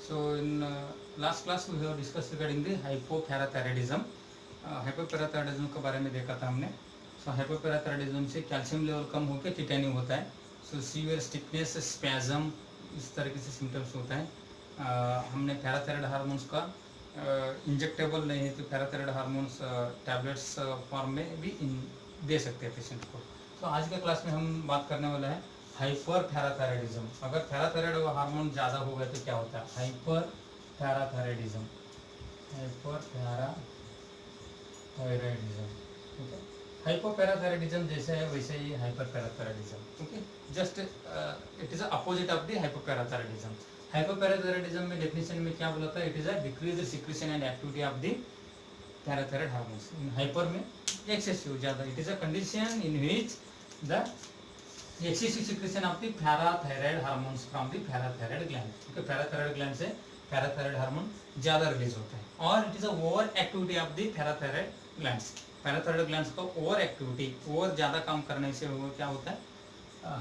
So in last class we have discussed regarding the hypoparathyroidism. Hypoparathyroidism के बारे में देखा था हमने. सो हाइपोपैराथायरॉयडिज्म से कैल्शियम लेवल कम होकर टिटेनियम होता है. सो सीवियर स्टिफनेस, स्पैजम, इस तरीके से सिम्टम्स होता है. हमने पैराथायरॉयड हार्मोन्स का इंजेक्टेबल नहीं है तो पैराथायरॉयड हार्मोन्स टैबलेट्स फॉर्म में भी दे सकते हैं पेशेंट को. तो आज के क्लास में हम बात करने वाला है हाइपर पैराथायरॉयडिज्म. अगर पैराथायरॉयड हार्मोन ज़्यादा हो गया तो क्या होता है? Hyperparathyroidism. Hyperparathyroidism. Okay, hypoparathyroidism जैसे है वैसे ही hyperparathyroidism. Okay, just it is opposite of the hypoparathyroidism. Hypoparathyroidism में डेफिनेशन में क्या बोला था? It is a decrease secretion and activity of the parathyroid hormones. Hyper में एक्सेसिव ज़्यादा. It is a condition in which the excessive secretion of the parathyroid hormones from the parathyroid gland. Okay, parathyroid gland से parathyroid hormone ज़्यादा release होता है. और it is a over activity of the parathyroid glands. Parathyroid glands का over activity, over ज़्यादा काम करने से वो क्या होता है?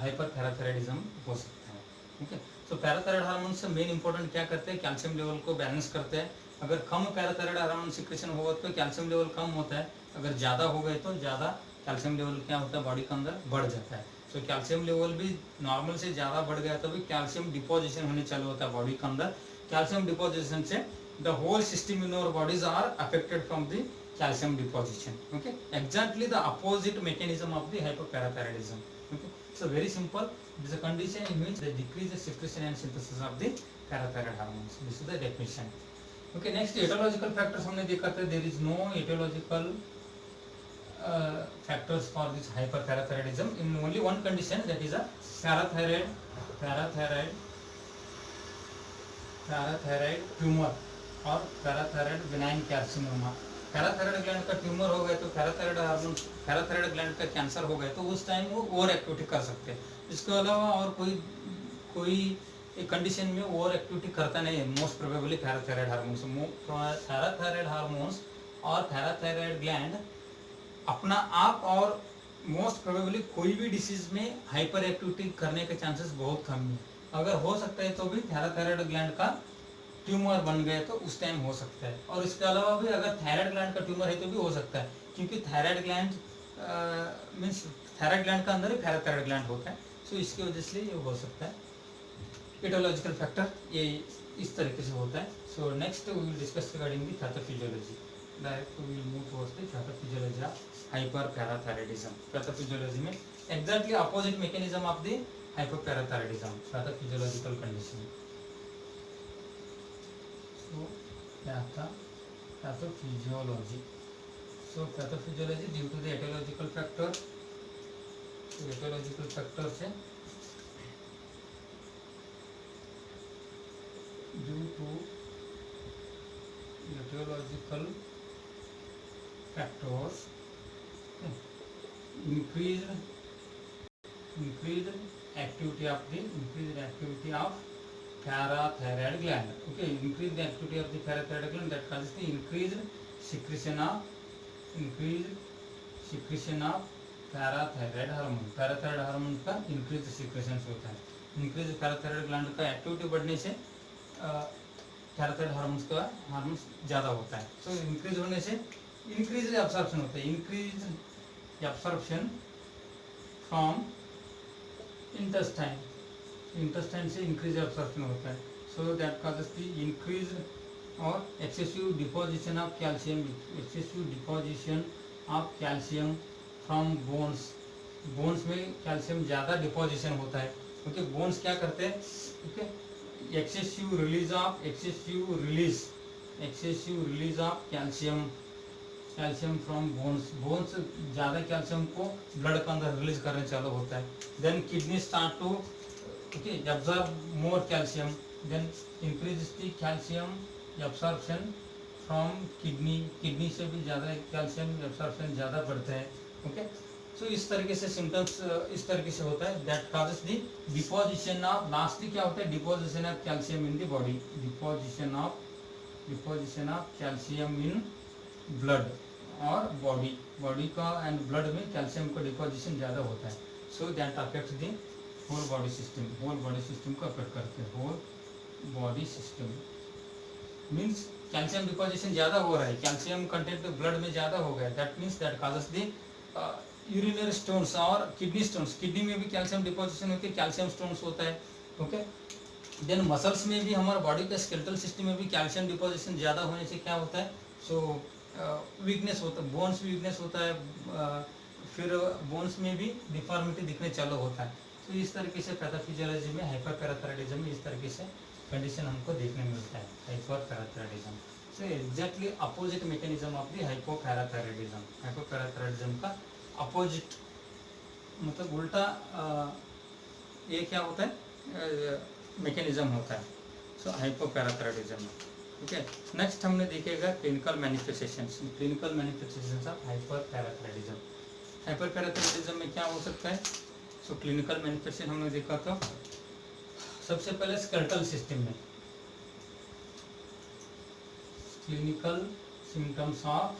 हाइपर पैराथायरॉयडिज्म हो सकता है. ओके, तो पैराथायरॉयड हार्मोन से मेन इंपॉर्टेंट क्या करते हैं? कैल्शियम लेवल को बैलेंस करते हैं. अगर कम पैराथायरॉयड हार्मोन सिक्रेशन होगा तो कैल्शियम लेवल कम होता है. अगर ज़्यादा हो गए तो ज़्यादा कैल्शियम लेवल क्या होता है? बॉडी के अंदर बढ़ जाता है. तो कैल्शियम लेवल भी नॉर्मल से ज़्यादा बढ़ गया तो भी कैल्शियम डिपोजिशन होने चालू होता है बॉडी के अंदर. कैल्शियम डिपोजिशन से the whole system in our bodies are affected from the calcium deposition. Okay, exactly the opposite mechanism of the hypoparathyroidism. Okay, so very simple. It is a condition in which the decrease the secretion and synthesis of the parathyroid hormones. This is the definition. Okay, next etiological factors हमने देखा था. There is no etiological factors for this hyperparathyroidism in only one condition, that is a parathyroid tumor or parathyroid benign carcinoma. Parathyroid gland का tumour हो गए तो parathyroid gland का cancer हो गए तो उस टाइम वो ओवर एक्टिविटी कर सकते हैं. इसके अलावा और कोई एक कंडीशन में ओवर एक्टिविटी करता नहीं है. मोस्ट प्रोबेबली पैराथायरॉयड हार्मोन्स और पैराथायरॉयड ग्लैंड अपना आप और मोस्ट प्रोबेबली कोई भी डिसीज में हाइपर एक्टिविटी करने के चांसेस बहुत कम है. अगर हो सकता है तो भी पैराथायरॉयड ग्लैंड का ट्यूमर बन गए तो उस टाइम हो सकता है. और इसके अलावा भी अगर थायराइड ग्लैंड का ट्यूमर है तो भी हो सकता है, क्योंकि thyroid gland means thyroid gland का अंदर ही पैराथायरॉयड ग्लैंड होता है. सो इसकी वजह से ये हो सकता है. एटियोलॉजिकल फैक्टर ये इस तरीके से होता है. So next we will discuss regarding the pathophysiology. Direct we will move towards the pathophysiology of hyperparathyroidism. Pathophysiology में exactly opposite mechanism of the hyperparathyroidism, pathophysiological condition. So pathophysiology. So pathophysiology due to the etiological factor. So etiological factor से due to etiological factors increased activity of parathyroid gland. Okay, increase the activity of the parathyroid gland that causes the increased secretion of parathyroid hormone. Parathyroid hormone का increase secretion होता है. Increase parathyroid gland का activity बढ़ने से parathyroid hormones ज़्यादा होता है. So increase होने से इंक्रीज एब्सॉर्प्शन होता है. इंक्रीज एब्सॉर्प्शन फ्रॉम इंटेस्टाइन से इंक्रीज एब्सॉर्प्शन होता है. So that causes the increase और excessive deposition of calcium from bones में कैल्शियम ज़्यादा डिपोजिशन होता है. क्योंकि बोन्स क्या करते हैं? Okay, excessive release of calcium from bones ज़्यादा कैल्शियम को ब्लड के अंदर रिलीज करने चालू होता है. Then kidney start to absorb more calcium, then increases the calcium absorption from kidney से भी ज़्यादा कैल्शियम एब्सॉर्प्शन ज़्यादा बढ़ता है. ओके, सो इस तरीके से सिम्टम्स इस तरीके से होता है. That causes the deposition of, lastly क्या होता है? Deposition of calcium in the body. Deposition of calcium in blood और बॉडी का एंड ब्लड में कैल्शियम का डिपोजिशन ज़्यादा होता है. So that affects the whole body system को अफेक्ट करते हैं. Whole body system means calcium deposition ज़्यादा हो रहा है, कैल्शियम कंटेंट ब्लड में ज़्यादा हो गया, that means that causes the urinary stones और किडनी स्टोन्स। किडनी में भी कैल्शियम डिपोजिशन होकर कैल्शियम स्टोन्स होता है। ओके, देन मसल्स में भी, हमारे बॉडी के स्केलेटल सिस्टम में भी कैल्शियम डिपोजिशन ज़्यादा होने से क्या होता है, सो वीकनेस होता है, बोन्स भी वीकनेस होता है, फिर बोन्स में भी डिफॉर्मिटी दिखने चालू होता है। तो इस तरीके से पैथोफिजियोलॉजी में हाइपरपैराथायरॉयडिज्म में इस तरीके से कंडीशन हमको देखने मिलता है, hyperparathyroidism. So exactly opposite mechanism of the hypoparathyroidism. Hypoparathyroidism का अपोजिट मतलब उल्टा ये क्या होता है, मैकेनिज्म होता है, सो हाइपोपैराथायरॉयडिज्म। ठीक है, नेक्स्ट हमने देखेगा clinical manifestations. Clinical manifestations of hyperparathyroidism. Hyperparathyroidism में क्या हो सकता है, सो क्लिनिकल मैनिफेस्टेशन हमने देखा था सबसे पहले स्केलेटल सिस्टम में, clinical symptoms of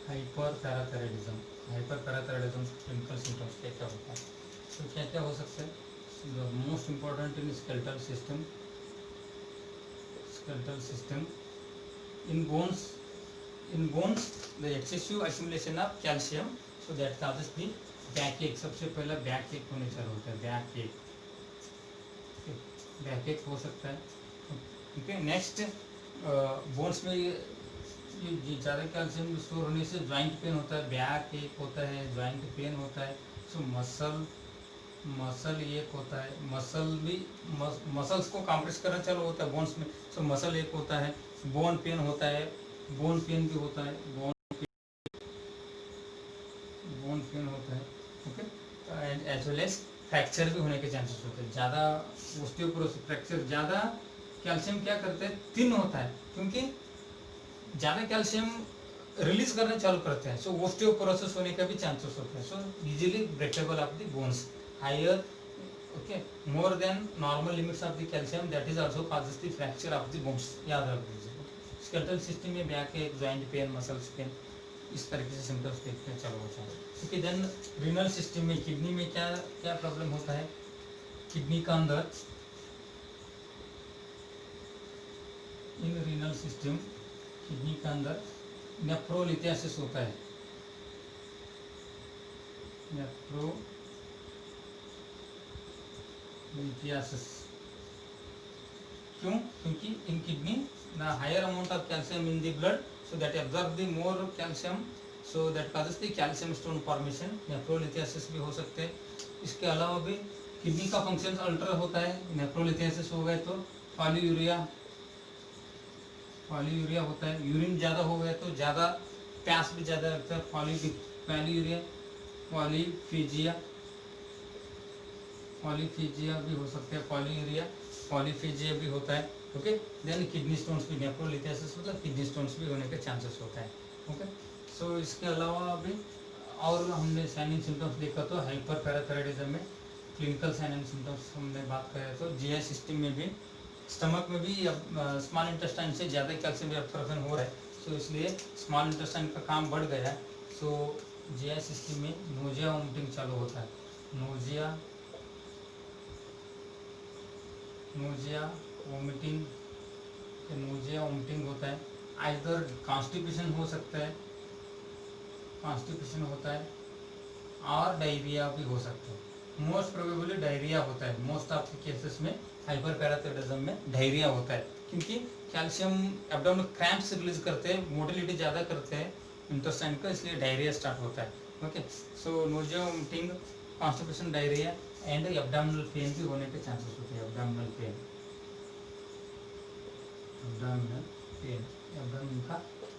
hyperparathyroidism. Hyperparathyroidism clinical symptoms क्या क्या होता है, तो क्या क्या हो सकता है, the most important in skeletal system in bones the excessive accumulation of calcium, so that causes the backache। सबसे पहला बैक एक होने चालू होता है, बैक एक हो सकता है। ठीक है, नेक्स्ट बोन्स में ये ज़्यादा कैल्शियम स्टोर होने से ज्वाइंट पेन होता है, बैक एक होता है, ज्वाइंट पेन होता है। सो मसल एक होता है, मसल्स को कॉम्प्रेस करना चालू होता है बोन्स में, सो मसल एक होता है। बोन पेन होता है, बोन पेन भी होता है, बोन पेन होता है। Okay, and as well as fracture भी होने के चांसेस होते हैं। ज़्यादा ऑस्टियोपोरोसिस फ्रैक्चर, ज़्यादा कैल्शियम क्या करते हैं, थिन होता है, क्योंकि ज़्यादा कैल्शियम रिलीज करना चालू करते हैं, सो ऑस्टियोपोरोसिस होने का भी चांसेस होते हैं। So easily breakable of the bones, higher, okay, more than normal limits of the calcium, that is also causes the fracture of the bones। याद रख दीजिए। स्केलेटल सिस्टम में बैक एक, ज्वाइंट पेन, मसल्स पेन, इस तरीके से symptoms देखते चलो होता है। क्योंकि देन रीनल सिस्टम में, किडनी में क्या क्या प्रॉब्लम होता है, किडनी का अंदर, इन रीनल सिस्टम किडनी का अंदर नेफ्रोलिथियासिस होता है, लिथियासिस। क्यों, क्योंकि in kidney the higher amount of calcium in the blood, so that absorb the more calcium, so that causes the calcium stone formation, nephrolithiasis भी हो सकते हैं। इसके अलावा भी किडनी का फंक्शन अल्टर होता है, नेफ्रोलिथियासिस हो गए तो पॉलीयूरिया होता है, यूरिन ज़्यादा हो गया तो ज़्यादा प्यास भी ज़्यादा लगता है, पॉलीयूरिया, पॉलीफेजिया भी हो सकता है, पॉलीफेजिया भी होता है। ओके, देन किडनी स्टोन्स भी, नेफ्रोलिथियासिस होता है, किडनी स्टोन्स भी होने के चांसेस होता है। ओके, सो इसके अलावा भी और हमने साइन एंड सिम्टम्स देखा तो हाइपरपैराथायरॉयडिज्म में क्लिनिकल साइन एंड सिम्टम्स हमने बात करें तो जीआई सिस्टम में भी, स्टमक में भी स्मॉल इंटेस्टाइन से ज़्यादा कैल्शियम एब्जॉर्प्शन हो रहा है, सो इसलिए स्मॉल इंटेस्टाइन का काम बढ़ गया है। सो जीआई सिस्टम में नोजिया वोमिटिंग चालू होता है, नोजिया वोमिटिंग होता है। आइदर कॉन्स्टिपेशन हो सकता है, और डायरिया भी हो सकता है। मोस्ट प्रोबेबली डायरिया होता है, मोस्ट ऑफ द केसेस में हाइपरपैराथायरॉयडिज्म में डायरिया होता है, क्योंकि कैल्शियम एब्डोमेनल क्रैम्प्स रिलीज करते हैं, मोटिलिटी ज़्यादा करते हैं इंटेस्टाइन का, इसलिए डायरिया स्टार्ट होता है। Okay, so nausea vomiting, constipation, diarrhoea and abdominal pain भी होने के चांसेस होते हैं। एब्डोमिनल का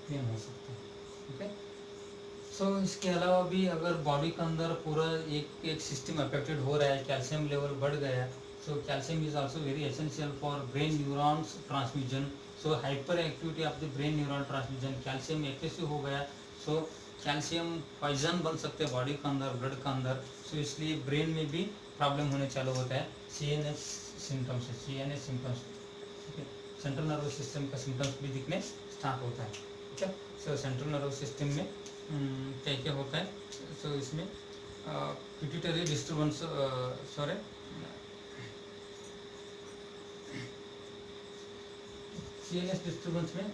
पेन हो सकता है। ओके, सो इसके अलावा भी अगर बॉडी के अंदर पूरा एक सिस्टम अफेक्टेड हो रहा है, कैल्शियम लेवल बढ़ गया, so calcium is also very essential for brain neurons transmission. So hyper activity of the brain neuron transmission, calcium excessive हो गया, सो कैल्शियम पॉइजन बन सकते हैं बॉडी के अंदर, ब्लड के अंदर, सो इसलिए ब्रेन में भी प्रॉब्लम होने चालू होता है। सीएनएस सिम्टम्स, ठीक है, सेंट्रल नर्वस सिस्टम का सिम्टम्स भी दिखने स्टार्ट होता है। ठीक है, सो सेंट्रल नर्वस सिस्टम में क्या क्या होता है, सो इसमें पिट्यूटरी डिस्टर्बेंस, CNS डिस्टर्बेंस में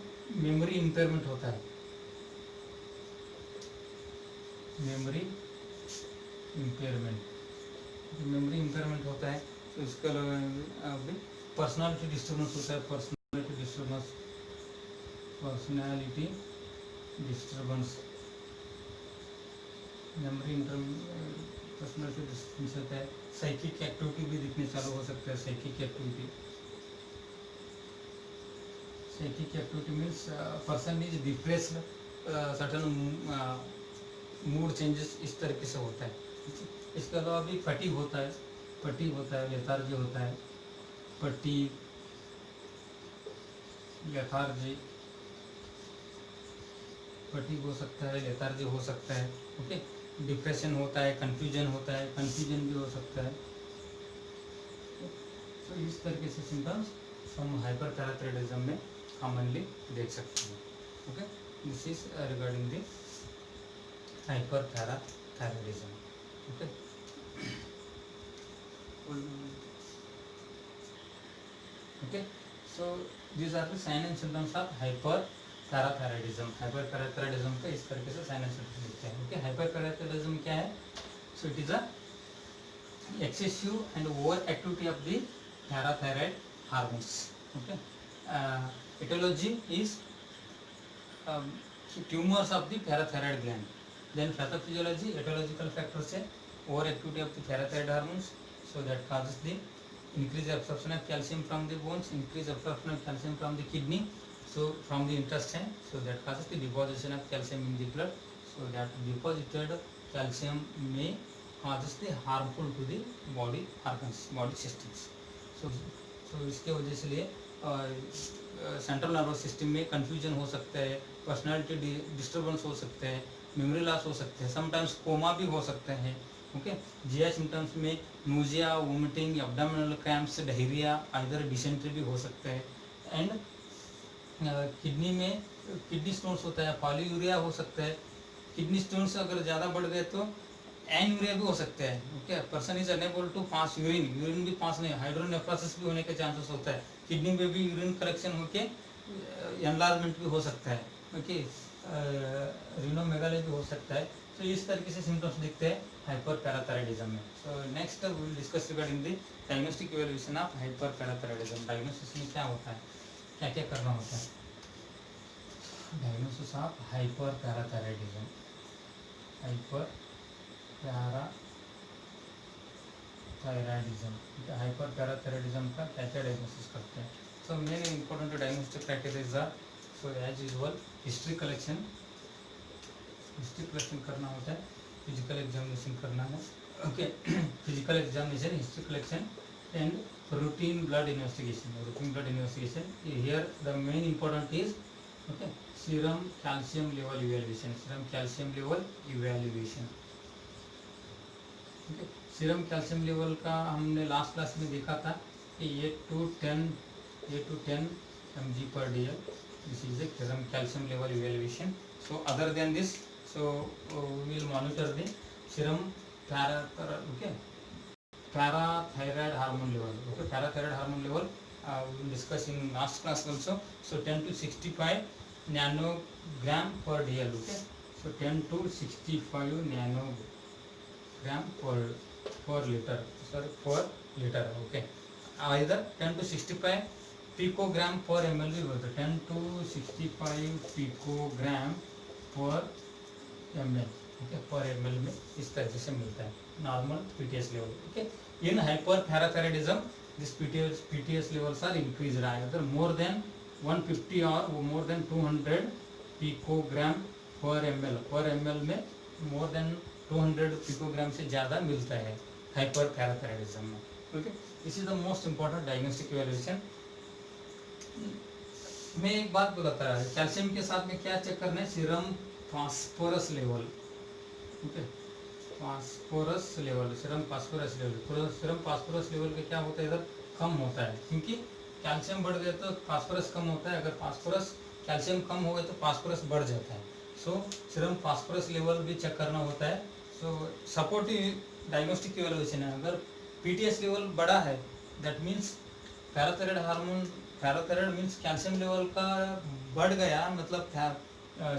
मेमोरी इम्पेयरमेंट होता है, मेमोरी इम्पेयरमेंट होता है। तो इसके अलावा अभी पर्सनालिटी डिस्टर्बेंस होता है, personality disturbance memory personality disturbance होता है। साइकिक एक्टिविटी भी दिखने चालू हो सकता है। Psychic activity means person is depressed, certain mood changes इस तरीके से होता है। इसके अलावा भी फटीग होता है, लेथार्जी होता है, फटीग हो सकता है, लेथार्जी हो सकता है। ओके, डिप्रेशन होता है, कंफ्यूजन भी हो सकता है। तो इस तरीके से सिम्टम्स हम हाइपरपैराथायरॉयडिज्म में कॉमनली देख सकते हैं। Okay, this is regarding the hyperparathyroidism. Okay. Okay. So these are the signs and symptoms of hyperparathyroidism. Hyperparathyroidism का इस तरीके से signs and symptoms दिखते हैं. Okay. Hyperparathyroidism क्या है? So it is a excessive and overactivity of the parathyroid hormones. Okay. Etiology is tumors of the parathyroid gland. Then pathophysiology, etiological factors है overactivity of the parathyroid hormones, so that causes the increased absorption of calcium from the bones, increased absorption of calcium from the kidney, so from the intestine, so that causes the deposition of calcium in the blood, so that deposited calcium may causes the harmful to the body organs, body systems. So इसके वजह से लिए central nervous system में confusion हो सकता है, personality disturbance हो सकते हैं, मेमोरी लॉस हो सकते हैं, समटाइम्स कोमा भी हो सकते हैं। ओके, जीआई सिम्टम्स में nausea, vomiting, abdominal cramps, diarrhoea, either dysentery भी हो सकते हैं। एंड किडनी में किडनी स्टोन्स होता है, पॉलीयूरिया हो सकता है। किडनी स्टोन्स अगर ज़्यादा बढ़ गए तो एनयूरिया भी हो सकता है। Okay, person is unable to pass urine भी पास नहीं, हाइड्रोनेफ्रोसिस भी होने के चांसेस होता है। किडनी में भी यूरिन कलेक्शन होके एनलार्जमेंट भी हो सकता है। ओके, रिनोमेगाली भी हो सकता है। तो इस तरीके से सिम्टम्स दिखते हैं हाइपरपैराथायरॉयडिज्म में। So next we will discuss regarding the diagnostic evaluation of hyperparathyroidism. Diagnosis में क्या होता है, क्या क्या करना होता है। डायग्नोसिस ऑफ हाइपरपैराथायरॉयडिज्म, हाइपरपैराथायरॉयडिज्म का क्या क्या डायग्नोसिस करते हैं। So main important diagnostic criterias are, so as usual history collection करना होता है, फिजिकल एग्जामिनेशन करना है। Okay, physical examination, history collection and routine blood investigation. Here the main important is okay serum calcium level evaluation. Okay, serum calcium level का हमने last class में देखा था कि 8 to 10 mg/dl, this is a serum calcium level evaluation. So other than this, so we will monitor the serum parathyroid hormone level. Okay, parathyroid hormone level we will discuss in last class also. So 10 to 65 nanogram per dl. Okay, so 10 to 65 nanogram per liter. Okay, either 10 to 65 picogram per ml भी होता है, 10 to 65 picogram per ml। Okay, per ml में इस तरीके से मिलता है normal PTS level. Okay, in hyperparathyroidism this PTS levels are increased, either more than 150 और more than 200 picogram per ml में मोर देन 200 पिकोग्राम से ज़्यादा मिलता है हाइपरपैराथायरॉयडिज्म में। Okay, this is the most important diagnostic evaluation. मैं एक बात बताता है, कैल्शियम के साथ में क्या चेक करना है, serum phosphorus level. Okay, serum phosphorus level का क्या होता है, इधर कम होता है, क्योंकि कैल्शियम बढ़ गया तो फास्फोरस कम होता है, अगर कैल्शियम कम हो गया तो फास्फोरस बढ़ जाता है। सो सीरम फास्फोरस लेवल भी चेक करना होता है। सो सपोर्टिव डायग्नोस्टिक इवैल्यूएशन है, अगर पीटीएस लेवल बड़ा है that means parathyroid hormone parathyroid means calcium level का बढ़ गया, मतलब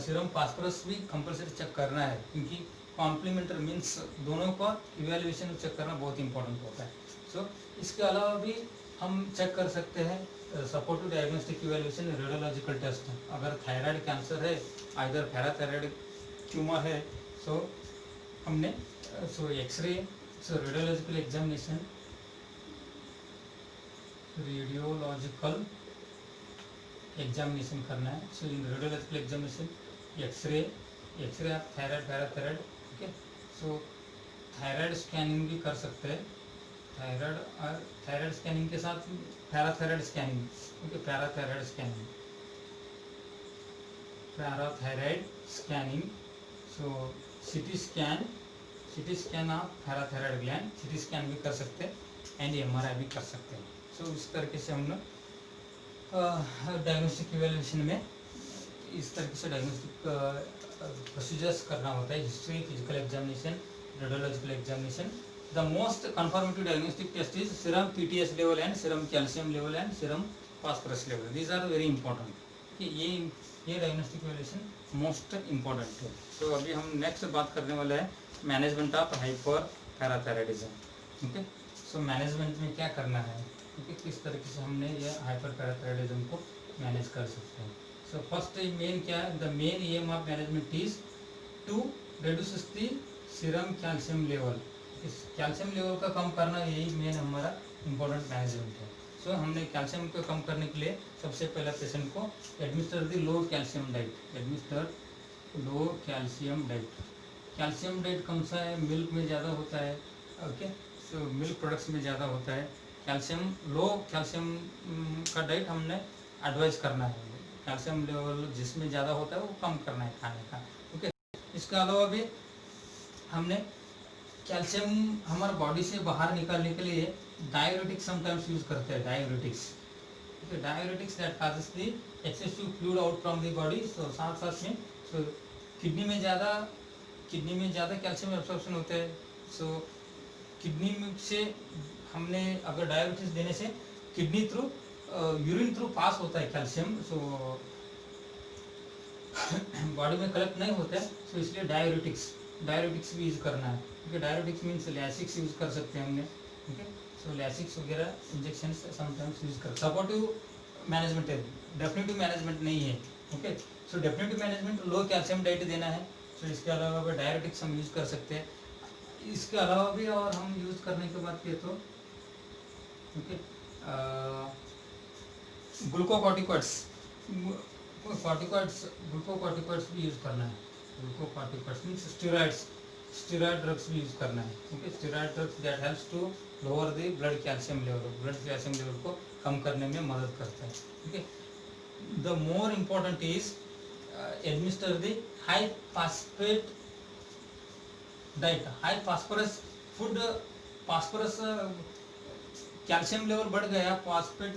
सीरम फास्फोरस भी कंपलसरी चेक करना है, क्योंकि कॉम्प्लीमेंट्री मीन्स दोनों का इवेल्युएशन चेक करना बहुत इंपॉर्टेंट होता है। सो इसके अलावा भी हम चेक कर सकते हैं supportive diagnostic evaluation radiological test. अगर थायराइड कैंसर है, आइदर पैराथायराइड ट्यूमर है, सो हमने x-ray, radiological examination, radiological examination करना है। So in radiological examination x-ray of thyroid, parathyroid, okay. So thyroid scanning भी कर सकते हैं, थायराइड और थायराइड स्कैनिंग के साथ parathyroid scanning, okay. Parathyroid scanning, so CT scan of parathyroid gland, CT scan भी कर सकते हैं एंड MRI भी कर सकते हैं। सो इस तरीके से हम लोग डायग्नोस्टिक इवेल्युएशन में इस तरीके से डायग्नोस्टिक प्रोसीजर्स करना होता है। History, physical examination, radiological examination. The most confirmative diagnostic test is serum PTS level and serum calcium level and serum phosphorus level. These are very important कि ये डायग्नोस्टिक इवेल्युएशन मोस्ट इंपॉर्टेंट है। तो अभी हम next बात करने वाले हैं management of hyper parathyroidism, okay. So management में क्या करना है, क्योंकि किस तरीके से हमने ये हाइपर पैराथायराइडिज्म को मैनेज कर सकते हैं। सो फर्स्ट मेन क्या है, the main aim of management is to reduce the serum calcium level. इस कैल्शियम लेवल का कम करना, यही मेन हमारा इम्पोर्टेंट मैनेजमेंट है। सो हमने कैल्शियम को कम करने के लिए सबसे पहले पेशेंट को administer the low calcium diet, low calcium diet. Calcium diet कौन सा है, मिल्क में ज़्यादा होता है, ओके। सो मिल्क प्रोडक्ट्स में ज़्यादा होता है कैल्शियम। लो कैल्शियम का डाइट हमने एडवाइस करना है। कैल्शियम लेवल जिसमें ज़्यादा होता है वो कम करना है खाने का, ओके। इसके अलावा भी हमने कैल्शियम हमारे बॉडी से बाहर निकालने के लिए डाययूरेटिक्स समटाइम्स यूज करते हैं, diuretics that causes the excessive fluid out from the body. So साथ में सो किडनी में ज़्यादा कैल्शियम एब्सॉर्प्शन होता है। सो किडनी से हमने अगर डायबिटीज देने से kidney through urine through pass होता है कैल्शियम, सो बॉडी में कलेक्ट नहीं होता है। सो इसलिए डाययूरेटिक्स भी यूज करना है, क्योंकि डाययूरेटिक्स मीन्स लैसिक्स यूज कर सकते हैं हमने, ओके। सो लैसिक्स वगैरह इंजेक्शन समटाइम्स यूज कर। सपोर्टिव मैनेजमेंट है, डेफिनेटिव मैनेजमेंट नहीं है, ओके। सो डेफिनेटिव मैनेजमेंट लो कैल्शियम डाइट देना है। सो इसके अलावा डाययूरेटिक्स हम यूज कर सकते हैं। इसके अलावा भी और हम यूज करने के बाद ये तो ओके ग्लूकोकॉर्टिकॉइड्स भी यूज करना है। ग्लूकोकॉर्टिकॉइड्स मीन्स स्टेरॉइड ड्रग्स भी यूज करना है, okay. Steroid drugs that helps to lower the blood calcium level को कम करने में मदद करता है, okay. The more important is administer the high phosphate diet, high phosphorus food. Phosphorus calcium level बढ़ गया, फास्फोरस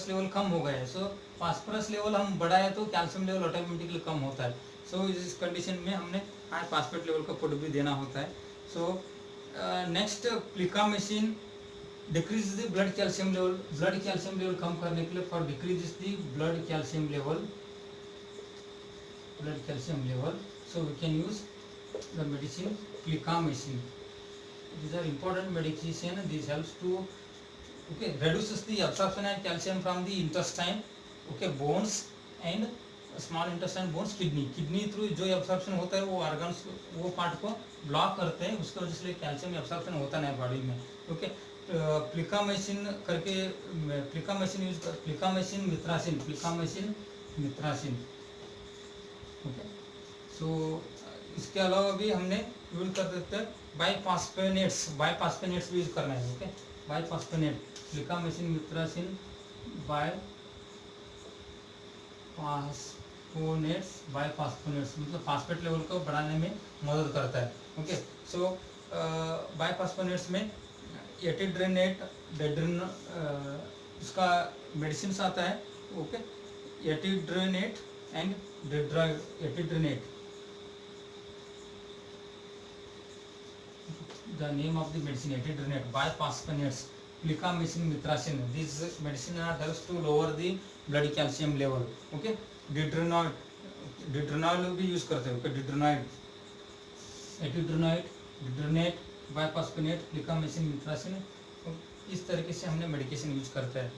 लेवल कम हो गया है। सो फास्फोरस लेवल हम बढ़ाए तो कैल्शियम लेवल ऑटोमेटिकली कम होता है। सो इस कंडीशन में हमने हाई फास्फेट लेवल का फूड भी देना होता है। So next plicamycin decrease the blood calcium level कम करने के लिए for decrease the blood calcium level, so we can use the medicine plicamycin. These are important medication. This helps to reduces the absorption and calcium from the intestine, bones and small intestine, bones, kidney through जो absorption होता है वो organs वो part को block करते हैं, उसकी वजह से calcium absorption होता नहीं बॉडी में, ओके। प्लिकामेसिन करके प्लिकामेसिन यूज कर, प्लिकामेसिन मिथ्रासिन, ओके। सो इसके अलावा भी हमने यूज कर देते हैं बाईफास्फेनेट्स भी यूज करना है, ओके। बाईफास्फेनेट, प्लिकामेसिन मिथ्रासिन, बाईफास्फोनेट्स मतलब फास्फेट लेवल को बढ़ाने में मदद करता है, ओके। सो बाईफास्फोनेट्स में एटिड्रेनेट, इसका मेडिसिन आता है, okay. Etidronate and etidronate, the name of the medicine etidronate, bisphosphonates, plicamesin, mithracin. These medicine are helps to lower the blood calcium level. Okay, didronol भी यूज करते हैं. Okay, didronoid, एटिड्रोनॉइड, डिड्रोनेट, बाइफॉस्फोनेट, प्लिकामेसिन, मिथ्रासिन, इस तरीके से हमने मेडिकेशन यूज करते हैं.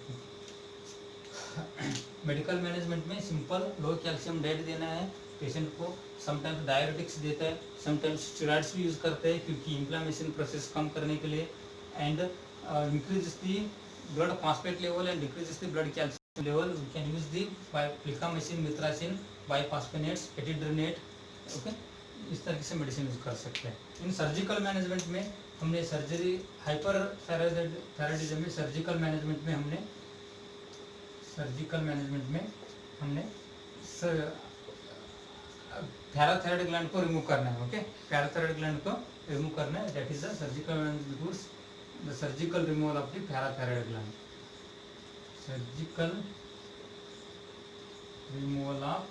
मेडिकल मैनेजमेंट में सिंपल लो कैल्शियम डाइट देना है पेशेंट को. समटाइम्स डायरेटिक्स देता है, समटाइम्स स्टेरॉइड्स भी यूज करते हैं क्योंकि इन्फ्लामेशन प्रोसेस कम करने के लिए. And increase the blood phosphate level and decrease the blood calcium level. We can use the plicamycin, mithracin, bisphosphonates, etidronate. Okay, इस तरीके से मेडिसिन यूज कर सकते हैं. इन सर्जिकल मैनेजमेंट में हमने सर्जरी हाइपर थायराइडिज्म में सर्जिकल मैनेजमेंट में हमने पैराथायराइड ग्लैंड को रिमूव करना है. ओके, पैराथायराइड ग्लैंड को रिमूव करना है. That is the surgical management, the surgical removal of the parathyroid gland. Surgical removal of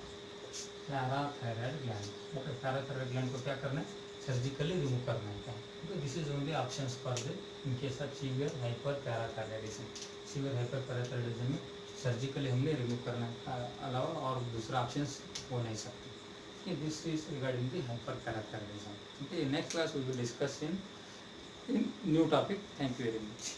parathyroid gland. Okay, parathyroid gland को क्या करना है? सर्जिकली रिमूव करना है. This is only options for the in case of severe hyper parathyroidism. Severe hyper parathyroidism में surgically हमने remove करना अलावा और दूसरा ऑप्शंस हो नहीं सकते. This is regarding the hyperparathyroidism. Okay, next class we will discuss in new topic. Thank you very much.